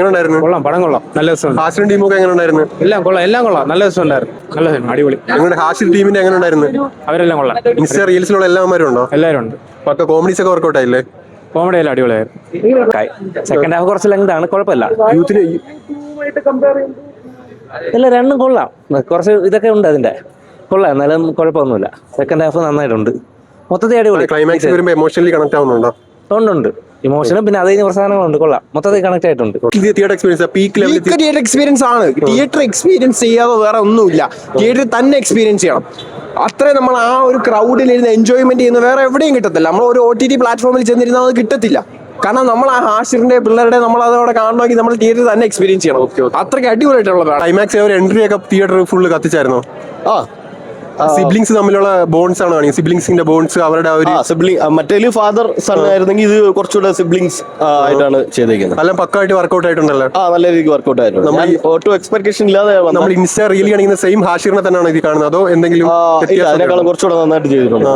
കൊള്ളാം, പടം കൊള്ളാം, നല്ല രസമുണ്ട്. ഹാഷിർ ടീമൊക്കെ എങ്ങനെ ഉണ്ടായിരുന്നു? എല്ലാം കൊള്ളാം, എല്ലാം കൊള്ളാം, നല്ല രസമുണ്ടായിരുന്നു, നല്ല സിനിമ, അടിപൊളി. നിങ്ങളുടെ ഹാഷിർ ടീമിന്റെ എങ്ങനെ ഉണ്ടായിരുന്നു? അവരെല്ലാം കൊള്ളാം, ഇൻസ്റ്റാ റീൽസിലുള്ള എല്ലാവരും ഉണ്ടോ? എല്ലാവരും ഉണ്ട്. പക്ക കോമഡീസ് ഒക്കെ വർക്കൗട്ട് ആയില്ലേ? കോമഡി എല്ലാം അടിപൊളിയായിരുന്നു. സെക്കൻഡ് ഹാഫ് കുറച്ച് ലെങ്ത് ആണ്, കുഴപ്പമില്ല. യൂത്തിന് ഇല്ല, രണ്ടും കൊള്ളാം. കുറച്ച് ഇതൊക്കെ ഉണ്ട് അതിന്റെ, കൊള്ളാം, എന്നാലും കുഴപ്പമൊന്നുമില്ല. സെക്കൻഡ് ഹാഫ് നന്നായിട്ടുണ്ട്, മൊത്തത്തിൽ അടിപൊളി. ക്ലൈമാക്സ് വരുമ്പോൾ എമോഷണലി കണക്ട് ആവുന്നുണ്ടോ? ഉണ്ട് ഇമോഷനും, പിന്നെ അത് കഴിഞ്ഞ കുറച്ച് സാധനങ്ങളുണ്ട്, കൊള്ളാം, മൊത്തത്തിൽ കണക്ട് ആയിട്ടുണ്ട്. തിയേറ്റർ എക്സ്പീരിയൻസ് തിയേറ്റർ എക്സ്പീരിയൻസ് ആണ്. തിയേറ്റർ എക്സ്പീരിയൻസ് ചെയ്യാതെ വേറെ ഒന്നുമില്ല. തിയേറ്ററിൽ തന്നെ എക്സ്പീരിയൻസ് ചെയ്യണം. അത്രേ നമ്മൾ ആ ഒരു ക്രൗഡിൽ ഇരുന്ന് എൻജോയ്മെന്റ് ചെയ്യുന്ന വേറെ എവിടെയും കിട്ടത്തില്ല. നമ്മൾ ഒരു OTT പ്ലാറ്റ്ഫോമിൽ ചെന്നിരുന്നാൽ അത് കിട്ടത്തില്ല. കാരണം നമ്മൾ ആ ഹാഷിറിന്റെ പിള്ളേരുടെ നമ്മൾ അതവിടെ കാണണമെങ്കിൽ നമ്മൾ തിയേറ്ററിൽ തന്നെ എക്സ്പീരിയൻസ് ചെയ്യണം. അത്രയ്ക്ക് അടിപൊളിയായിട്ടുള്ള ക്ലൈമാക്സ് ഒരു എൻട്രി ഒക്കെ തിയേറ്റർ ഫുള്ള് കത്തിച്ചായിരുന്നോ? സിബ്ലിങ്സ് തമ്മിലുള്ള ബോൺസ് ആണ് കാണിക്കുന്നത്. സിബ്ലിങ്സിന്റെ ബോൺസ് അവരുടെ മറ്റേല് ഫാദർ സൺ ആയിരുന്നെങ്കിൽ ഇത് കുറച്ചുകൂടെ സിബ്ലിങ്സ് ആയിട്ടാണ് ചെയ്തേക്കുന്നത്. എല്ലാം പക്കായിട്ട് വർക്കൗട്ട് ആയിട്ടുണ്ടല്ലോ. നല്ല രീതിക്ക് വർക്കൗട്ട് ആയിട്ടുണ്ട്. ഒട്ടും എക്സ്പെക്ടേഷൻ ഇല്ലാതെ നമ്മൾ ഇൻസ്റ്റാ റീൽ കാണിക്കുന്ന സെയിം ഹാഷിറിനെ തന്നെയാണ് ഇത് കാണുന്നത്, അതോ എന്തെങ്കിലും അതിനേക്കാളും കുറച്ചുകൂടെ നന്നായിട്ട് ചെയ്തിട്ടുണ്ട്.